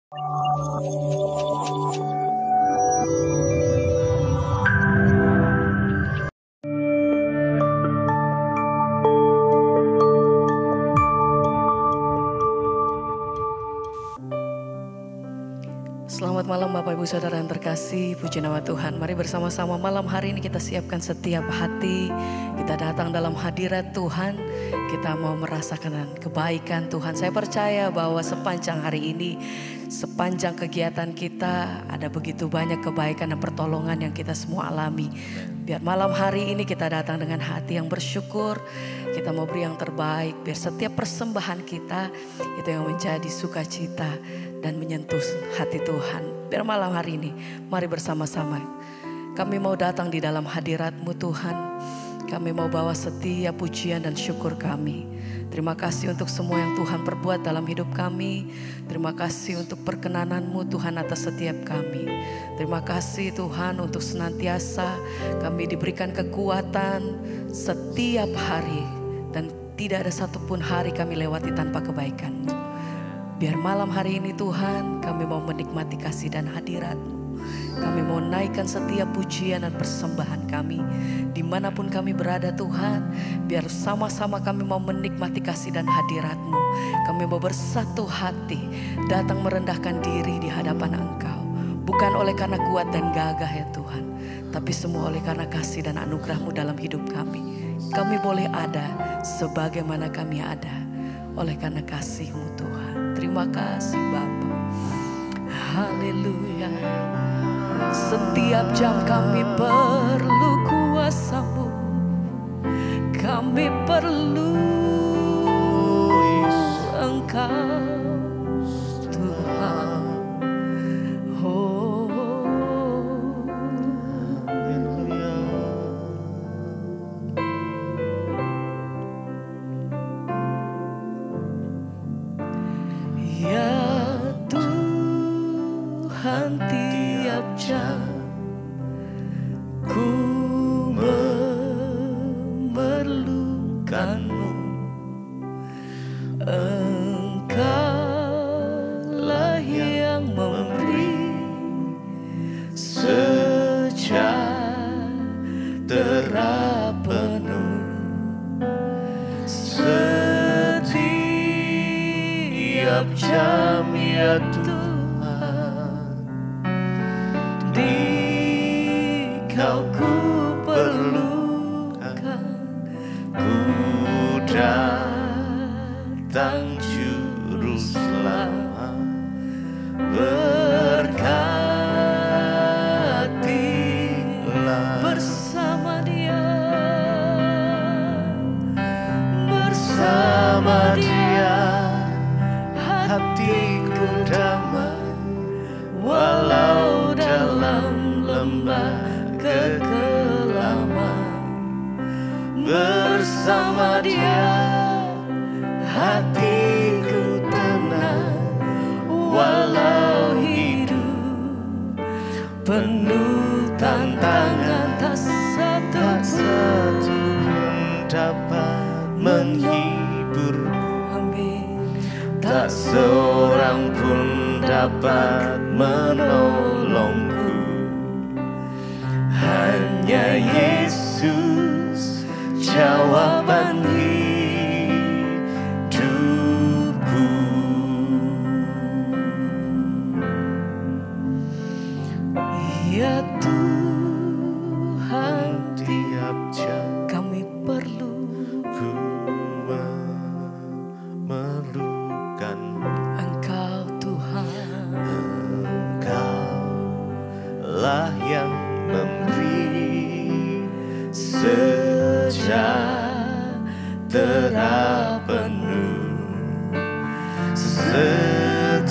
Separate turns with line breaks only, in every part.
Selamat malam Bapak Ibu Saudara yang terkasih, puji nama Tuhan. Mari bersama-sama malam hari ini kita siapkan setiap hati. Kita datang dalam hadirat Tuhan, kita mau merasakan kebaikan Tuhan. Saya percaya bahwa sepanjang hari ini, sepanjang kegiatan kita ada begitu banyak kebaikan dan pertolongan yang kita semua alami. Biar malam hari ini kita datang dengan hati yang bersyukur, kita mau beri yang terbaik. Biar setiap persembahan kita itu yang menjadi sukacita dan menyentuh hati Tuhan. Biar malam hari ini mari bersama-sama kami mau datang di dalam hadirat-Mu Tuhan. Kami mau bawa setiap pujian dan syukur kami. Terima kasih untuk semua yang Tuhan perbuat dalam hidup kami. Terima kasih untuk perkenanan-Mu Tuhan atas setiap kami. Terima kasih Tuhan untuk senantiasa kami diberikan kekuatan setiap hari. Dan tidak ada satupun hari kami lewati tanpa kebaikan-Mu. Biar malam hari ini Tuhan kami mau menikmati kasih dan hadirat-Mu. Kami mau naikkan setiap pujian dan persembahan kami dimanapun kami berada Tuhan. Biar sama-sama kami mau menikmati kasih dan hadirat-Mu. Kami mau bersatu hati datang merendahkan diri di hadapan Engkau. Bukan oleh karena kuat dan gagah ya Tuhan, tapi semua oleh karena kasih dan anugerah-Mu dalam hidup kami. Kami boleh ada sebagaimana kami ada oleh karena kasih-Mu Tuhan. Terima kasih Bapa. Haleluya. Setiap jam kami perlu kuasa-Mu. Kami perlu Engkau Tuhan. Oh, haleluya. Ya Tuhan, tiap jam ku memerlukan-Mu. Engkaulah yang memberi sejahtera penuh. Setiap jam ya Tuhan, Dikau ku perlukan. Ku datang juru selamat, berkatilah bersama Dia, bersama Dia hatiku damai. Walau dalam lembah kekelaman, bersama Dia hatiku tenang. Walau hidup penuh tantangan, tak satu pun dapat menghibur. Amin. Tak seorang pun dapat menolongku. Hanya Yesus jawaban hidupku. Ya Tuhan, tiap jam kami perlu memerlukan Engkau Tuhan. Engkaulah yang memberi sejahtera penuh. Setiap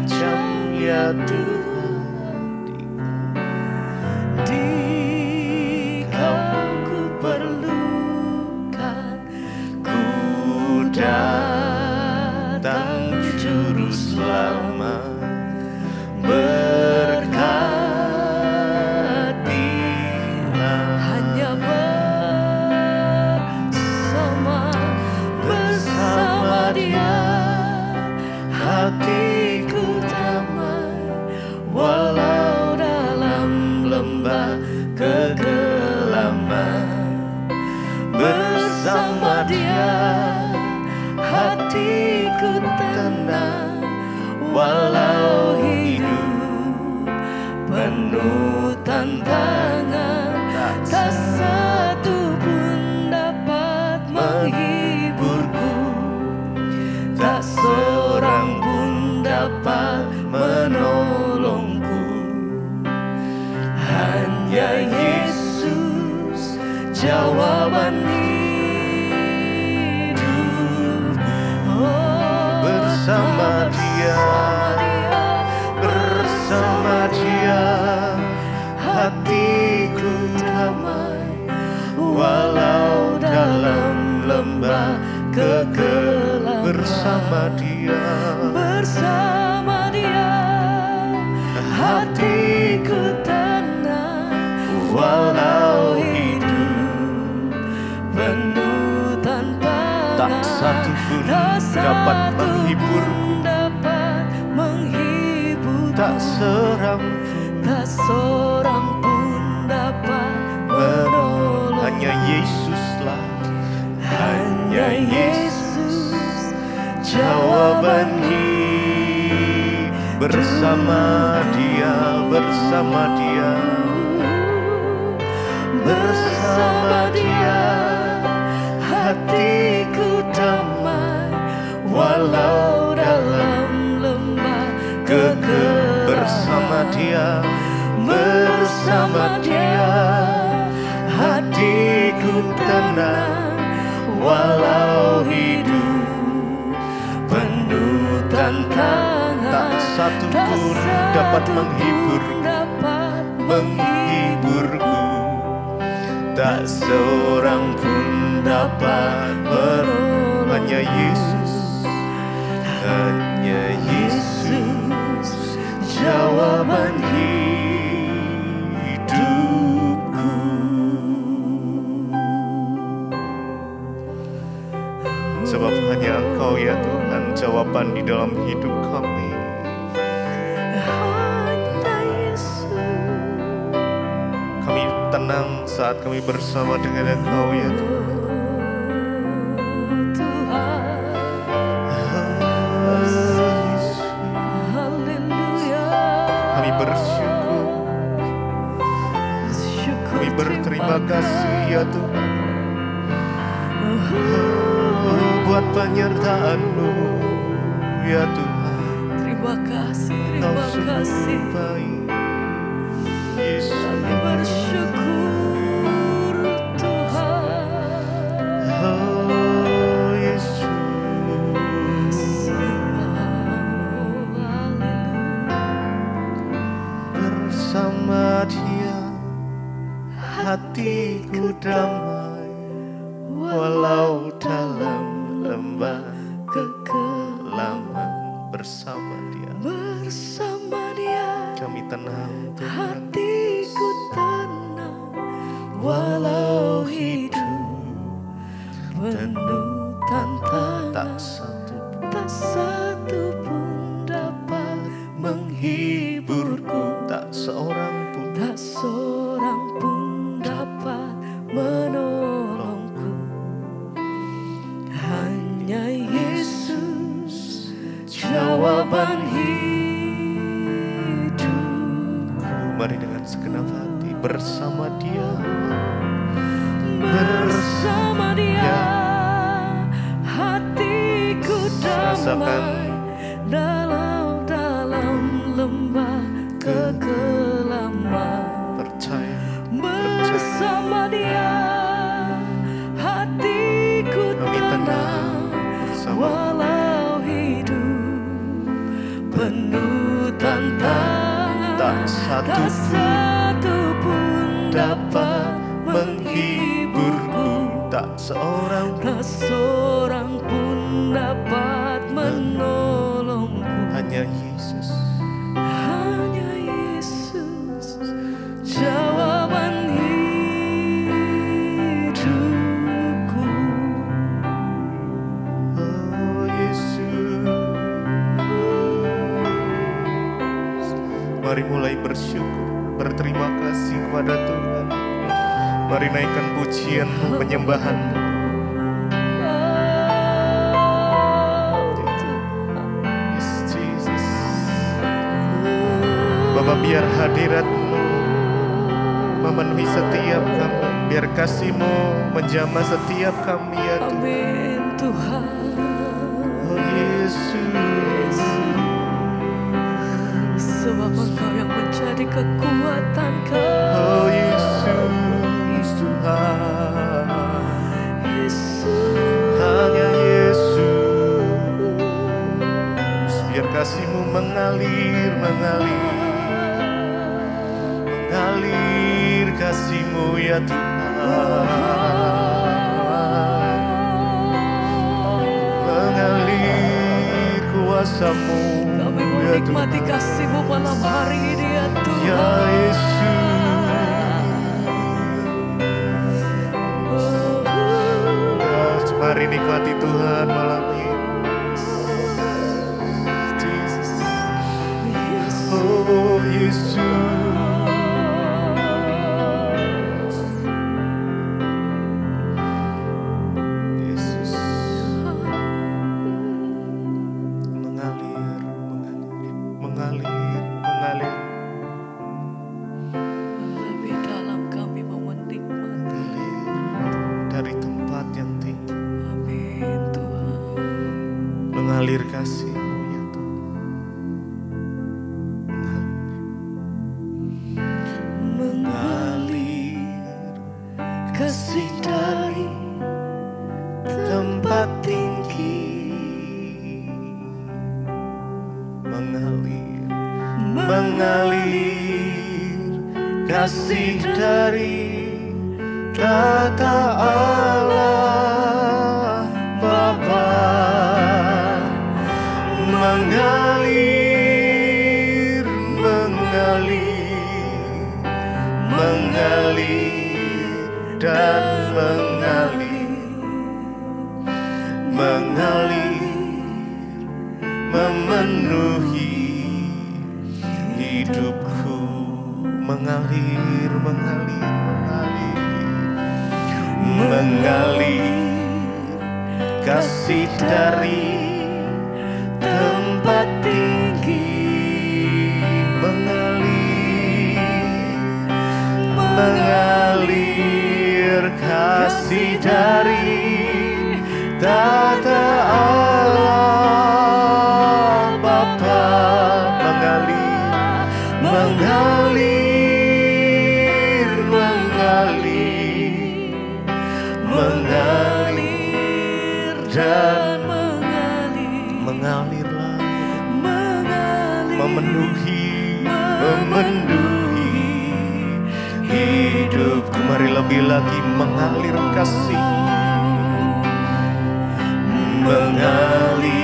jam ya Tuhan, Dikau ku perlukan. Ku datang juru selamat, berkatilah hanya bersama Dia hati penuh tantangan, tak satu pun dapat menghiburku, tak seorang pun dapat menolongku. Hanya Yesus jawaban hidup. Oh, bersama Dia, bersama Dia hatiku damai, walau dalam lembah kegelapan. Bersama Dia, bersama Dia hatiku tenang, walau hidup penuh tantangan, tak satu pun dapat menghiburku, tak seorang pun dapat menolong. Hanya Yesuslah, hanya Yesus jawaban hidup. Bersama Dia, bersama Dia, bersama Dia hatiku damai, walau dalam lembah kegelapan. Bersama Dia, bersama Dia hatiku tenang, walau hidup penuh tantangan, tak satu pun dapat menghiburku, tak seorang pun dapat menolong. Hanya Yesus, hanya Yesus jawaban hidupku. Sebab hanya Engkau ya Tuhan jawaban di dalam hidup kami. Kami tenang saat kami bersama dengan Engkau ya Tuhan. Berterima kasih ya Tuhan, buat penyertaan-Mu ya Tuhan. Terima kasih, terima kasih Yesus. Kami bersyukur Tuhan. Oh Yesus, bersama Dia hatiku damai, walau dalam lembah kegelapan. Bersama Dia, bersama Dia kami tenang Tuhan. Hatiku tenang, walau hidup penuh tantangan, tak satu pun dapat menghiburku, tak seorang pun dapat menolongku. Hanya Yesus jawaban hidupku. Mari dengan segenap hati bersama Dia, bersama Dia hatiku damai, dalam lembah kegelapan. Bersama Dia hatiku tenang, walau hidup penuh tantangan, tak satu pun dapat menghiburku, tak seorang pun dapat menolongku. Hanya Yesus, hanya Yesus jawaban hidupku. Oh Yesus, mari mulai bersyukur, berterima kasih kepada Tuhan. Mari naikkan pujian-Mu, penyembahan-Mu. Yes, Jesus. Bapa, biar hadirat-Mu
memenuhi setiap kami. Biar kasih-Mu menjamah setiap kami ya Tuhan.
Amin Tuhan.
Oh Yesus.
Sebab Engkau yang menjadi kekuatan kami.
Oh Yesus Tuhan.
Yesus.
Hanya Yesus. Biar kasih-Mu mengalir, mengalir kasih-Mu ya Tuhan. Mengalir kuasa-Mu
Kami menikmati kasih-Mu malam hari ini ya Tuhan.
ya Yesus. Mari nikmati Tuhan malam ini. Jesus. Oh Yesus. Yesus. Mengalir, mengalir, mengalir.
Lebih dalam kami mau menikmati.
Dari tempat yang tinggi.
Amin Tuhan.
Mengalir kasih-Mu ya Tuhan. Mengalir kasih dari tempat tinggi. Mengalir kasih dari tata Allah Bapa. Mengalir, mengalir dan mengalir, memenuhi hidupku. Mengalir, kasih dari tempat tinggi. Mengalir kasih dari tata Allah Bapa. Mengalir dan mengalirlah, memenuhi hidupku. Mari lebih lagi mengalir kasih. Mengalir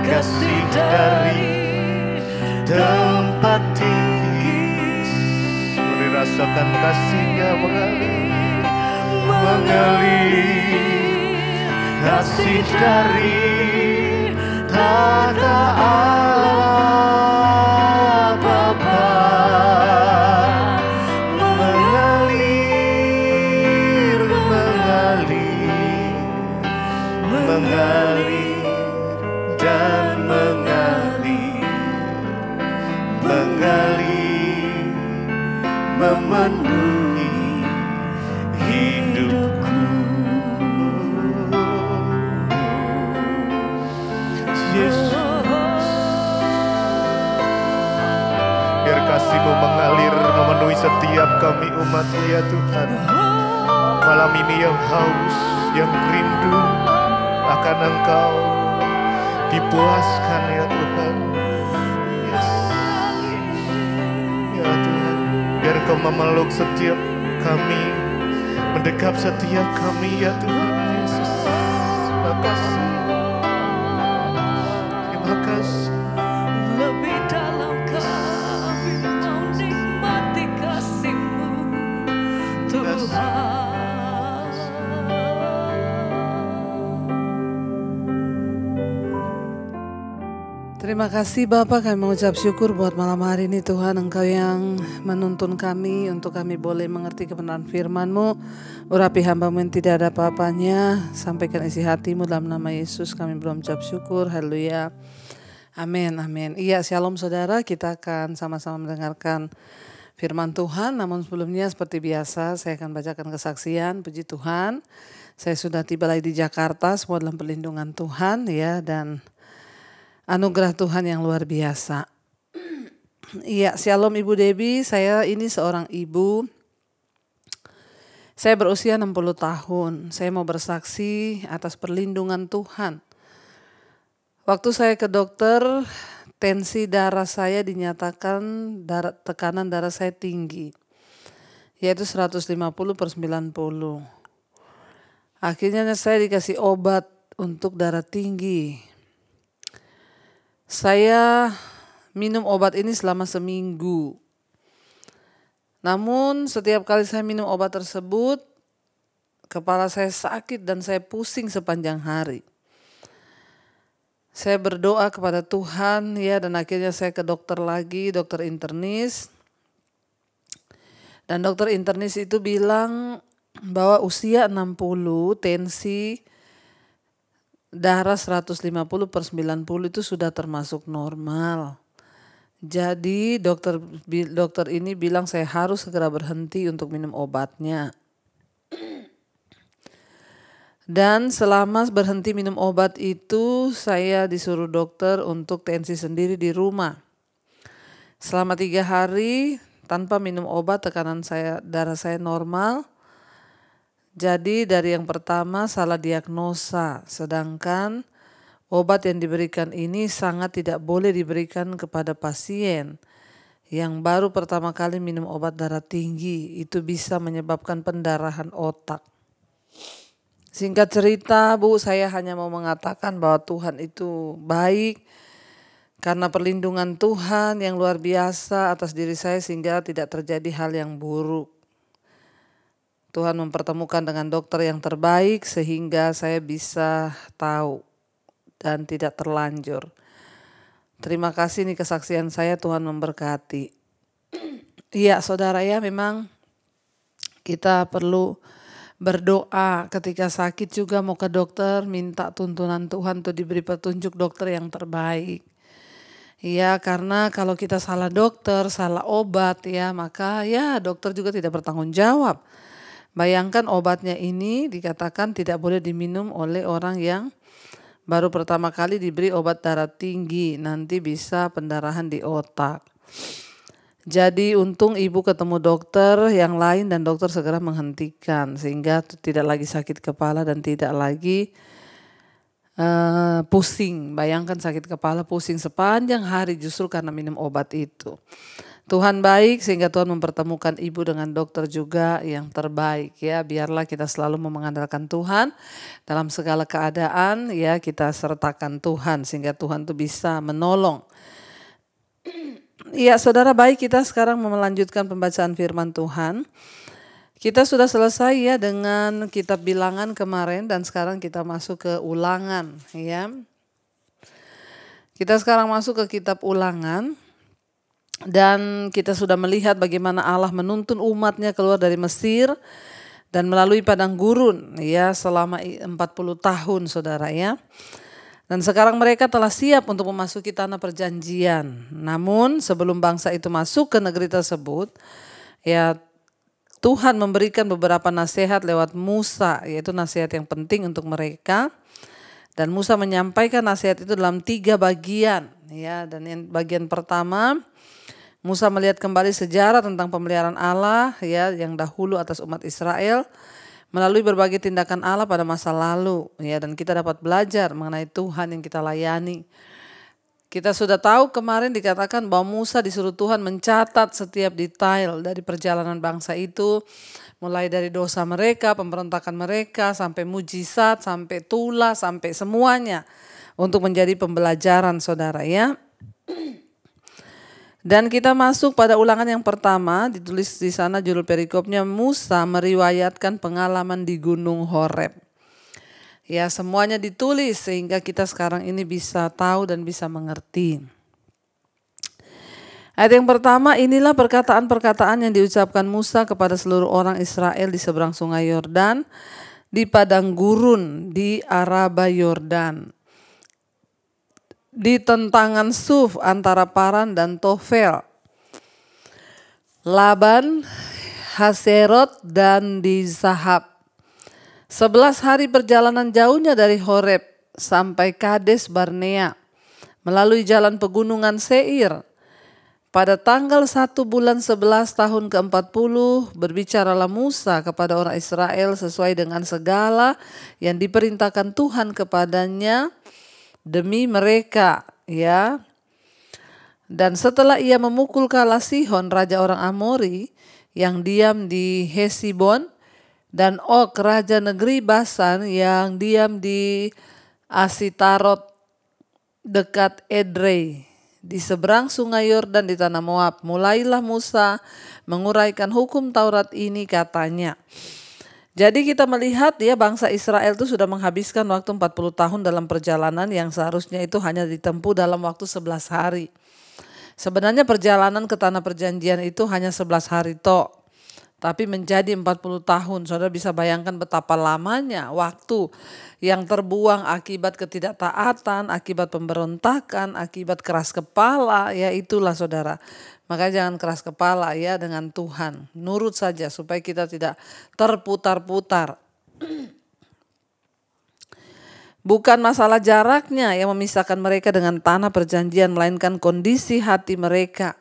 kasih dari tempat tinggi. Mari rasakan kasih-Nya mengalir kasih dari tata Allah Bapa. Mengalir dan mengalir, memenuhi hidupku. Yesus, biar kasih-Mu mengalir memenuhi setiap kami umat-Mu ya Tuhan. Malam ini yang haus, yang rindu akan Engkau, dipuaskan ya Tuhan. Yes. Ya Tuhan, biar Engkau memeluk setiap kami, mendekap setiap kami ya Tuhan Yesus. Terima kasih. Terima kasih.
Lebih dalam kami mau nikmati kasih-Mu Tuhan.
Terima kasih Bapak, kami mengucap syukur buat malam hari ini Tuhan. Engkau yang menuntun kami untuk kami boleh mengerti kebenaran firman-Mu. Urapi hamba-Mu yang tidak ada apa-apanya. Sampaikan isi hati-Mu dalam nama Yesus kami berucap syukur. Haleluya. Amin, amin. Iya, shalom saudara, kita akan sama-sama mendengarkan firman Tuhan. Namun sebelumnya seperti biasa saya akan bacakan kesaksian. Puji Tuhan, saya sudah tiba lagi di Jakarta, semua dalam perlindungan Tuhan ya, dan anugerah Tuhan yang luar biasa. Iya, shalom Ibu Debbie, saya ini seorang ibu. Saya berusia 60 tahun, saya mau bersaksi atas perlindungan Tuhan. Waktu saya ke dokter, tensi darah saya dinyatakan tekanan darah saya tinggi, yaitu 150/90. Akhirnya saya dikasih obat untuk darah tinggi. Saya minum obat ini selama seminggu. Namun setiap kali saya minum obat tersebut, kepala saya sakit dan saya pusing sepanjang hari. Saya berdoa kepada Tuhan ya, dan akhirnya saya ke dokter lagi, dokter internis. Dan dokter internis itu bilang bahwa usia 60, tensi darah 150/90 itu sudah termasuk normal. Jadi dokter ini bilang saya harus segera berhenti untuk minum obatnya. Dan selama berhenti minum obat itu saya disuruh dokter untuk tensi sendiri di rumah. Selama 3 hari tanpa minum obat tekanan darah saya normal. Jadi dari yang pertama salah diagnosa, sedangkan obat yang diberikan ini sangat tidak boleh diberikan kepada pasien yang baru pertama kali minum obat darah tinggi. Itu bisa menyebabkan pendarahan otak. Singkat cerita Bu, saya hanya mau mengatakan bahwa Tuhan itu baik karena perlindungan Tuhan yang luar biasa atas diri saya sehingga tidak terjadi hal yang buruk. Tuhan mempertemukan dengan dokter yang terbaik sehingga saya bisa tahu dan tidak terlanjur. Terima kasih nih kesaksian saya, Tuhan memberkati. Iya saudara ya, memang kita perlu berdoa ketika sakit juga mau ke dokter, minta tuntunan Tuhan untuk diberi petunjuk dokter yang terbaik. Iya, karena kalau kita salah dokter, salah obat ya, maka ya dokter juga tidak bertanggung jawab. Bayangkan obatnya ini dikatakan tidak boleh diminum oleh orang yang baru pertama kali diberi obat darah tinggi, nanti bisa pendarahan di otak. Jadi untung ibu ketemu dokter yang lain dan dokter segera menghentikan sehingga tidak lagi sakit kepala dan tidak lagi pusing. Bayangkan sakit kepala pusing sepanjang hari justru karena minum obat itu. Tuhan baik sehingga Tuhan mempertemukan ibu dengan dokter juga yang terbaik ya. Biarlah kita selalu mengandalkan Tuhan dalam segala keadaan ya, kita sertakan Tuhan sehingga Tuhan tuh bisa menolong. Ya saudara baik, kita sekarang melanjutkan pembacaan firman Tuhan. Kita sudah selesai ya dengan kitab Bilangan kemarin dan sekarang kita masuk ke Ulangan ya. Kita sekarang masuk ke kitab Ulangan. Dan kita sudah melihat bagaimana Allah menuntun umatnya keluar dari Mesir dan melalui padang gurun ya selama 40 tahun saudara ya. Dan sekarang mereka telah siap untuk memasuki tanah perjanjian. Namun sebelum bangsa itu masuk ke negeri tersebut ya, Tuhan memberikan beberapa nasihat lewat Musa, yaitu nasihat yang penting untuk mereka. Dan Musa menyampaikan nasihat itu dalam 3 bagian ya. Dan yang bagian pertama, Musa melihat kembali sejarah tentang pemeliharaan Allah ya yang dahulu atas umat Israel melalui berbagai tindakan Allah pada masa lalu ya, dan kita dapat belajar mengenai Tuhan yang kita layani. Kita sudah tahu kemarin dikatakan bahwa Musa disuruh Tuhan mencatat setiap detail dari perjalanan bangsa itu, mulai dari dosa mereka, pemberontakan mereka, sampai mujizat, sampai tulah, sampai semuanya untuk menjadi pembelajaran saudara ya. Dan kita masuk pada Ulangan yang pertama, ditulis di sana judul perikopnya Musa meriwayatkan pengalaman di Gunung Horeb. Ya semuanya ditulis sehingga kita sekarang ini bisa tahu dan bisa mengerti. Ayat yang pertama, inilah perkataan-perkataan yang diucapkan Musa kepada seluruh orang Israel di seberang sungai Yordan, di padang gurun di Araba Yordan, di tentangan Suf antara Paran dan Tofel. Laban, Haserot, dan Dizahab. 11 hari perjalanan jauhnya dari Horeb sampai Kades Barnea melalui jalan pegunungan Seir. Pada tanggal 1 bulan 11 tahun ke-40 berbicaralah Musa kepada orang Israel sesuai dengan segala yang diperintahkan Tuhan kepadanya demi mereka, ya. Dan setelah ia memukul kalah Sihon, raja orang Amori, yang diam di Hesibon, dan Og, raja negeri Basan, yang diam di Asitarot dekat Edrei, di seberang sungai Yordan di tanah Moab, mulailah Musa menguraikan hukum Taurat ini, katanya. Jadi kita melihat ya, bangsa Israel itu sudah menghabiskan waktu 40 tahun dalam perjalanan yang seharusnya itu hanya ditempuh dalam waktu 11 hari. Sebenarnya perjalanan ke tanah perjanjian itu hanya 11 hari tok, tapi menjadi 40 tahun. Saudara bisa bayangkan betapa lamanya waktu yang terbuang akibat ketidaktaatan, akibat pemberontakan, akibat keras kepala, ya itulah saudara. Maka jangan keras kepala ya dengan Tuhan. Nurut saja supaya kita tidak terputar-putar. Bukan masalah jaraknya yang memisahkan mereka dengan tanah perjanjian, melainkan kondisi hati mereka.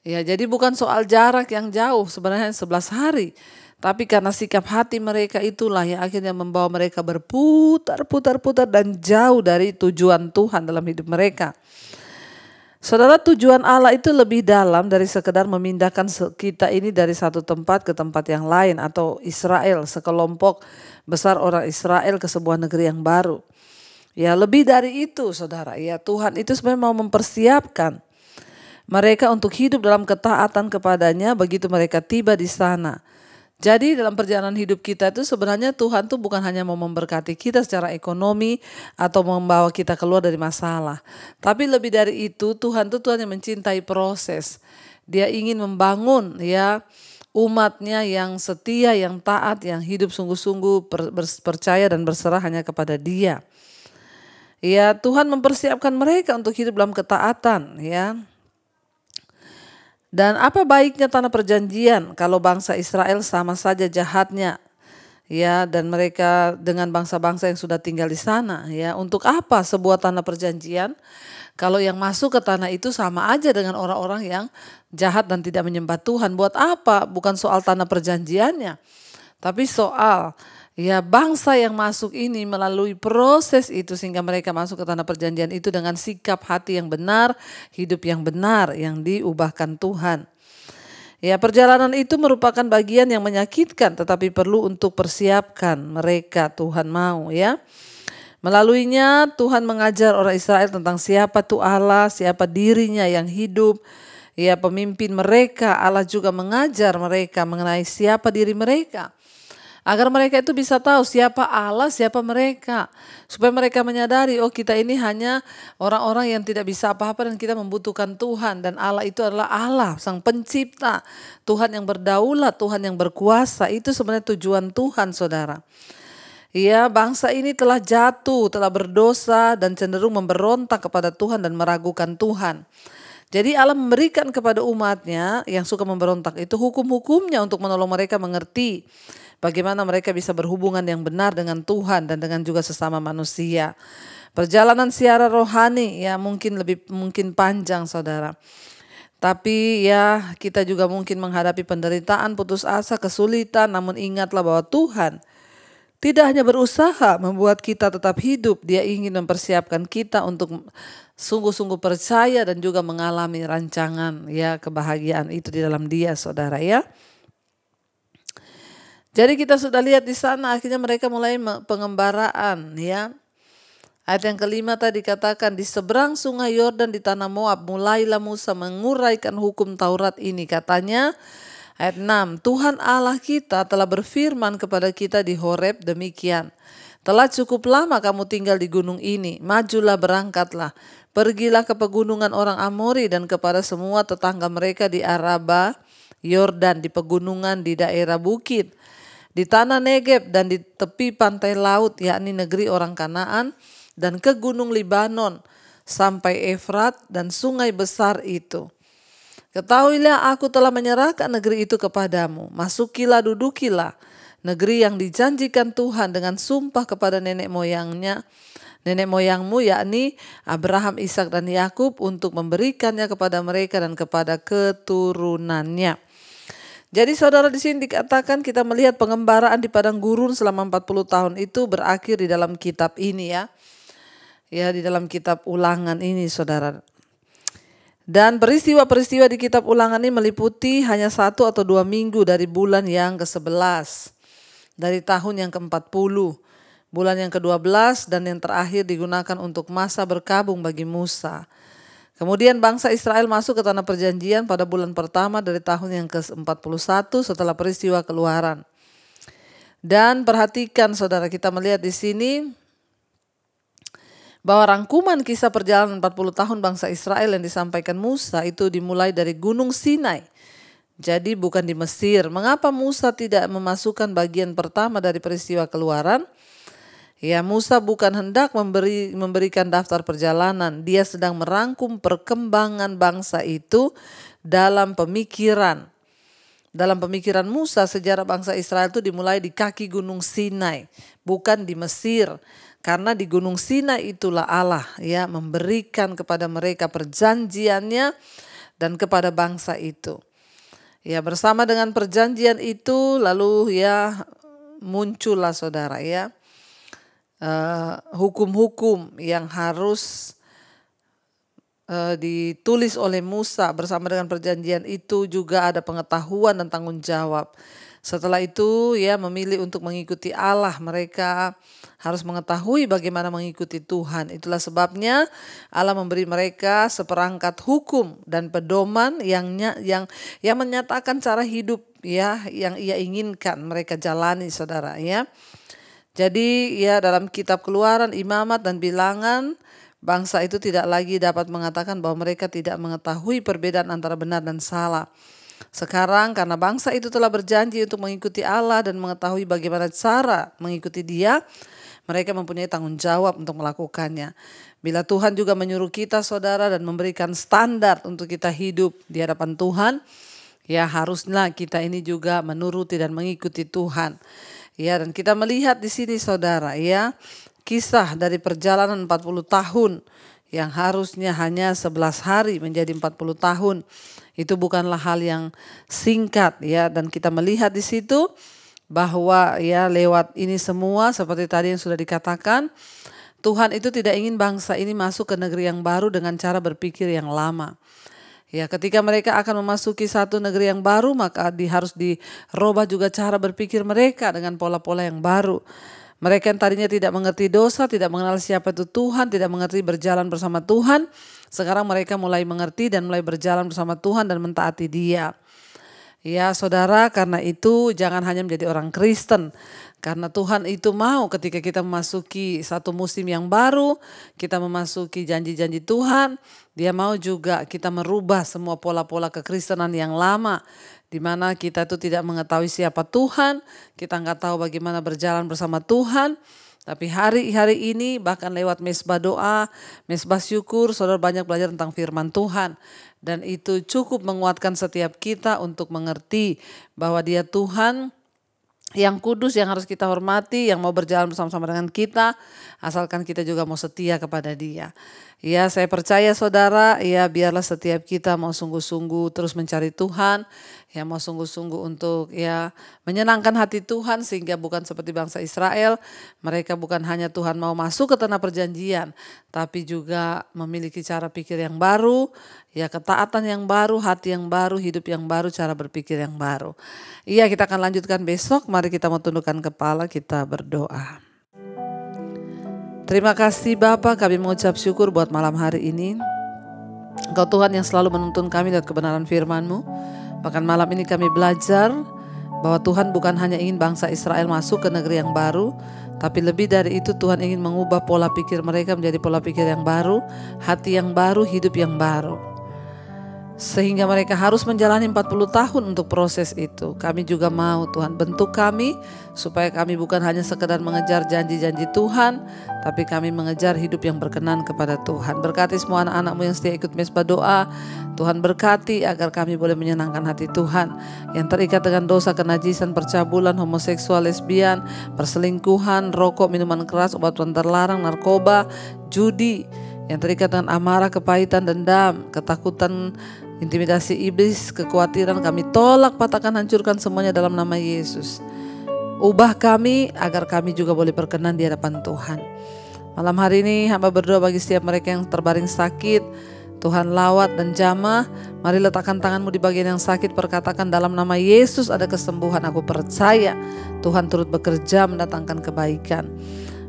Ya, jadi bukan soal jarak yang jauh, sebenarnya 11 hari. Tapi karena sikap hati mereka itulah yang akhirnya membawa mereka berputar-putar-putar dan jauh dari tujuan Tuhan dalam hidup mereka. Saudara, tujuan Allah itu lebih dalam dari sekedar memindahkan kita ini dari satu tempat ke tempat yang lain, atau Israel, sekelompok besar orang Israel ke sebuah negeri yang baru. Ya, lebih dari itu saudara, ya Tuhan itu sebenarnya mau mempersiapkan mereka untuk hidup dalam ketaatan kepadanya begitu mereka tiba di sana. Jadi dalam perjalanan hidup kita itu sebenarnya Tuhan tuh bukan hanya mau memberkati kita secara ekonomi atau membawa kita keluar dari masalah. Tapi lebih dari itu Tuhan tuh Tuhan yang mencintai proses. Dia ingin membangun ya umatnya yang setia, yang taat, yang hidup sungguh-sungguh percaya dan berserah hanya kepada Dia. Ya, Tuhan mempersiapkan mereka untuk hidup dalam ketaatan ya. Dan apa baiknya tanah perjanjian kalau bangsa Israel sama saja jahatnya ya, dan mereka dengan bangsa-bangsa yang sudah tinggal di sana ya. Untuk apa sebuah tanah perjanjian kalau yang masuk ke tanah itu sama aja dengan orang-orang yang jahat dan tidak menyembah Tuhan? Buat apa? Bukan soal tanah perjanjiannya, tapi soal ya bangsa yang masuk ini melalui proses itu sehingga mereka masuk ke tanah perjanjian itu dengan sikap hati yang benar, hidup yang benar yang diubahkan Tuhan. Ya, perjalanan itu merupakan bagian yang menyakitkan tetapi perlu untuk persiapkan mereka, Tuhan mau ya. Melaluinya Tuhan mengajar orang Israel tentang siapa itu Allah, siapa dirinya yang hidup. Ya, pemimpin mereka, Allah juga mengajar mereka mengenai siapa diri mereka. Agar mereka itu bisa tahu siapa Allah, siapa mereka. Supaya mereka menyadari, oh kita ini hanya orang-orang yang tidak bisa apa-apa dan kita membutuhkan Tuhan. Dan Allah itu adalah Allah, Sang Pencipta. Tuhan yang berdaulat, Tuhan yang berkuasa. Itu sebenarnya tujuan Tuhan, saudara. Ya, bangsa ini telah jatuh, telah berdosa dan cenderung memberontak kepada Tuhan dan meragukan Tuhan. Jadi Allah memberikan kepada umatnya yang suka memberontak itu hukum-hukumnya untuk menolong mereka mengerti bagaimana mereka bisa berhubungan yang benar dengan Tuhan dan dengan juga sesama manusia. Perjalanan siara rohani ya mungkin panjang saudara. Tapi ya kita juga mungkin menghadapi penderitaan, putus asa, kesulitan. Namun ingatlah bahwa Tuhan tidak hanya berusaha membuat kita tetap hidup. Dia ingin mempersiapkan kita untuk sungguh-sungguh percaya dan juga mengalami rancangan ya kebahagiaan itu di dalam Dia saudara ya. Jadi kita sudah lihat di sana akhirnya mereka mulai pengembaraan ya. Ayat yang kelima tadi katakan di seberang sungai Yordan di tanah Moab mulailah Musa menguraikan hukum Taurat ini, katanya. Ayat 6, Tuhan Allah kita telah berfirman kepada kita di Horeb demikian. Telah cukup lama kamu tinggal di gunung ini, majulah berangkatlah. Pergilah ke pegunungan orang Amori dan kepada semua tetangga mereka di Araba, Yordan, di pegunungan, di daerah bukit, di tanah Negeb dan di tepi pantai laut, yakni negeri orang Kanaan, dan ke gunung Libanon sampai Efrat dan sungai besar itu. Ketahuilah aku telah menyerahkan negeri itu kepadamu. Masukilah, dudukilah negeri yang dijanjikan Tuhan dengan sumpah kepada nenek moyangmu, yakni Abraham, Ishak dan Yakub, untuk memberikannya kepada mereka dan kepada keturunannya. Jadi saudara, di sini dikatakan kita melihat pengembaraan di padang gurun selama 40 tahun itu berakhir di dalam kitab ini ya. Ya, di dalam kitab Ulangan ini saudara. Dan peristiwa-peristiwa di kitab Ulangan ini meliputi hanya 1 atau 2 minggu dari bulan yang ke-11. Dari tahun yang ke-40. Bulan yang ke-12 dan yang terakhir digunakan untuk masa berkabung bagi Musa. Kemudian bangsa Israel masuk ke tanah perjanjian pada bulan pertama dari tahun yang ke-41 setelah peristiwa keluaran. Dan perhatikan saudara, kita melihat di sini bahwa rangkuman kisah perjalanan 40 tahun bangsa Israel yang disampaikan Musa itu dimulai dari Gunung Sinai. Jadi bukan di Mesir. Mengapa Musa tidak memasukkan bagian pertama dari peristiwa keluaran? Ya, Musa bukan hendak memberikan daftar perjalanan. Dia sedang merangkum perkembangan bangsa itu dalam pemikiran. Dalam pemikiran Musa, sejarah bangsa Israel itu dimulai di kaki Gunung Sinai, bukan di Mesir. Karena di Gunung Sinai itulah Allah ya memberikan kepada mereka perjanjiannya dan kepada bangsa itu. Ya, bersama dengan perjanjian itu lalu ya muncullah saudara ya hukum-hukum yang harus ditulis oleh Musa. Bersama dengan perjanjian itu juga ada pengetahuan dan tanggung jawab. Setelah itu ya memilih untuk mengikuti Allah, mereka harus mengetahui bagaimana mengikuti Tuhan. Itulah sebabnya Allah memberi mereka seperangkat hukum dan pedoman yang menyatakan cara hidup ya yang Ia inginkan mereka jalani saudara ya. Jadi ya dalam kitab Keluaran, Imamat dan Bilangan, bangsa itu tidak lagi dapat mengatakan bahwa mereka tidak mengetahui perbedaan antara benar dan salah. Sekarang karena bangsa itu telah berjanji untuk mengikuti Allah dan mengetahui bagaimana cara mengikuti Dia, mereka mempunyai tanggung jawab untuk melakukannya. Bila Tuhan juga menyuruh kita saudara dan memberikan standar untuk kita hidup di hadapan Tuhan, ya haruslah kita ini juga menuruti dan mengikuti Tuhan. Ya, dan kita melihat di sini saudara ya, kisah dari perjalanan 40 tahun yang harusnya hanya 11 hari menjadi 40 tahun. Itu bukanlah hal yang singkat ya, dan kita melihat di situ bahwa ya lewat ini semua seperti tadi yang sudah dikatakan, Tuhan itu tidak ingin bangsa ini masuk ke negeri yang baru dengan cara berpikir yang lama. Ya, ketika mereka akan memasuki satu negeri yang baru, maka harus dirubah juga cara berpikir mereka dengan pola-pola yang baru. Mereka yang tadinya tidak mengerti dosa, tidak mengenal siapa itu Tuhan, tidak mengerti berjalan bersama Tuhan, sekarang mereka mulai mengerti dan mulai berjalan bersama Tuhan dan mentaati Dia. Ya saudara, karena itu jangan hanya menjadi orang Kristen. Karena Tuhan itu mau ketika kita memasuki satu musim yang baru, kita memasuki janji-janji Tuhan, Dia mau juga kita merubah semua pola-pola kekristenan yang lama, di mana kita itu tidak mengetahui siapa Tuhan, kita nggak tahu bagaimana berjalan bersama Tuhan. Tapi hari-hari ini bahkan lewat mesbah doa, mesbah syukur, saudara banyak belajar tentang firman Tuhan. Dan itu cukup menguatkan setiap kita untuk mengerti bahwa Dia Tuhan yang kudus, yang harus kita hormati, yang mau berjalan bersama-sama dengan kita, asalkan kita juga mau setia kepada Dia. Ya, saya percaya saudara, ya biarlah setiap kita mau sungguh-sungguh terus mencari Tuhan, ya mau sungguh-sungguh untuk ya menyenangkan hati Tuhan, sehingga bukan seperti bangsa Israel, mereka bukan hanya Tuhan mau masuk ke tanah perjanjian, tapi juga memiliki cara pikir yang baru, ya ketaatan yang baru, hati yang baru, hidup yang baru, cara berpikir yang baru. Iya, kita akan lanjutkan besok. Mari kita mau tundukkan kepala, kita berdoa. Terima kasih Bapa, kami mengucap syukur buat malam hari ini. Engkau Tuhan yang selalu menuntun kami lewat kebenaran firman-Mu. Bahkan malam ini kami belajar bahwa Tuhan bukan hanya ingin bangsa Israel masuk ke negeri yang baru, tapi lebih dari itu Tuhan ingin mengubah pola pikir mereka menjadi pola pikir yang baru, hati yang baru, hidup yang baru. sehingga mereka harus menjalani 40 tahun untuk proses itu. Kami juga mau Tuhan bentuk kami supaya kami bukan hanya sekedar mengejar janji-janji Tuhan, tapi kami mengejar hidup yang berkenan kepada Tuhan. Berkati semua anak-anak-Mu yang setia ikut mesbah doa. Tuhan berkati agar kami boleh menyenangkan hati Tuhan, yang terikat dengan dosa kenajisan, percabulan, homoseksual, lesbian, perselingkuhan, rokok, minuman keras, obat-obatan terlarang, narkoba, judi, yang terikat dengan amarah, kepahitan, dendam, ketakutan, intimidasi iblis, kekhawatiran, kami tolak, patahkan, hancurkan semuanya dalam nama Yesus. Ubah kami agar kami juga boleh berkenan di hadapan Tuhan. Malam hari ini hamba berdoa bagi setiap mereka yang terbaring sakit. Tuhan lawat dan jamah. Mari letakkan tanganmu di bagian yang sakit, perkatakan dalam nama Yesus ada kesembuhan. Aku percaya Tuhan turut bekerja mendatangkan kebaikan.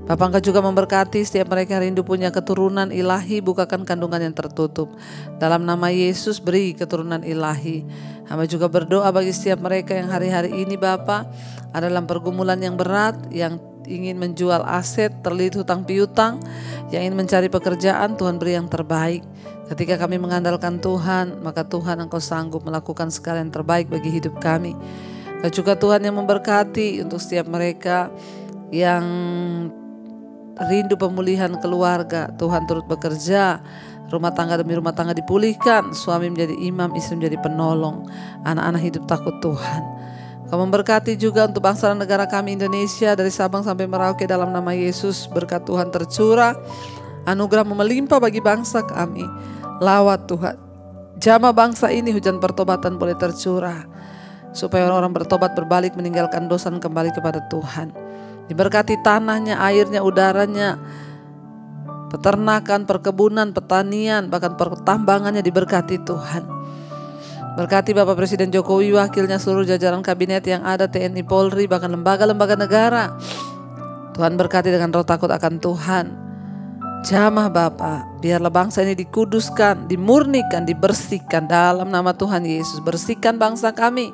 Bapa, Engkau juga memberkati setiap mereka yang rindu punya keturunan ilahi, bukakan kandungan yang tertutup. Dalam nama Yesus beri keturunan ilahi. Hamba juga berdoa bagi setiap mereka yang hari-hari ini Bapa ada dalam pergumulan yang berat, yang ingin menjual aset, terlilit hutang piutang, yang ingin mencari pekerjaan. Tuhan beri yang terbaik. Ketika kami mengandalkan Tuhan, maka Tuhan Engkau sanggup melakukan segala yang terbaik bagi hidup kami. Kau juga Tuhan yang memberkati untuk setiap mereka yang rindu pemulihan keluarga. Tuhan turut bekerja, rumah tangga demi rumah tangga dipulihkan, suami menjadi imam, istri menjadi penolong, anak-anak hidup takut Tuhan. Kau memberkati juga untuk bangsa dan negara kami Indonesia, dari Sabang sampai Merauke dalam nama Yesus. Berkat Tuhan tercurah, anugerah melimpah bagi bangsa kami. Lawat Tuhan, jamah bangsa ini, hujan pertobatan boleh tercurah, supaya orang-orang bertobat, berbalik, meninggalkan dosa dan kembali kepada Tuhan. Diberkati tanahnya, airnya, udaranya, peternakan, perkebunan, pertanian, bahkan pertambangannya diberkati Tuhan. Berkati Bapak Presiden Jokowi, wakilnya, seluruh jajaran kabinet yang ada, TNI, Polri, bahkan lembaga-lembaga negara. Tuhan berkati dengan roh takut akan Tuhan. Jamah Bapa, biarlah bangsa ini dikuduskan, dimurnikan, dibersihkan dalam nama Tuhan Yesus. Bersihkan bangsa kami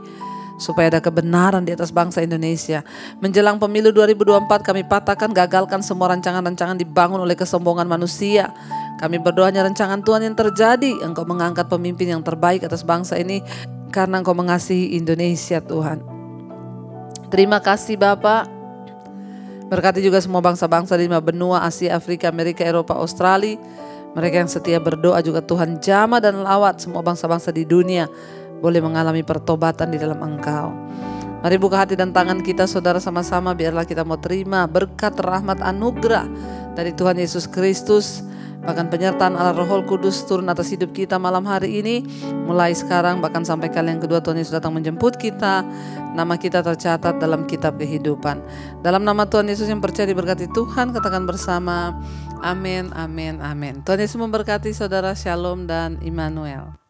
supaya ada kebenaran di atas bangsa Indonesia. Menjelang pemilu 2024 kami patahkan, gagalkan semua rancangan-rancangan dibangun oleh kesombongan manusia. Kami berdoanya rancangan Tuhan yang terjadi. Engkau mengangkat pemimpin yang terbaik atas bangsa ini karena Engkau mengasihi Indonesia Tuhan. Terima kasih Bapak. Berkati juga semua bangsa-bangsa di 5 benua, Asia, Afrika, Amerika, Eropa, Australia. Mereka yang setia berdoa juga Tuhan jamah dan lawat semua bangsa-bangsa di dunia boleh mengalami pertobatan di dalam Engkau. Mari buka hati dan tangan kita saudara sama-sama, biarlah kita mau terima berkat, rahmat, anugerah dari Tuhan Yesus Kristus. Bahkan penyertaan Allah Roh Kudus turun atas hidup kita malam hari ini. Mulai sekarang bahkan sampai kali yang kedua Tuhan Yesus datang menjemput kita. Nama kita tercatat dalam kitab kehidupan. Dalam nama Tuhan Yesus yang percaya diberkati Tuhan, katakan bersama, amin, amin, amin. Tuhan Yesus memberkati saudara, shalom dan Immanuel.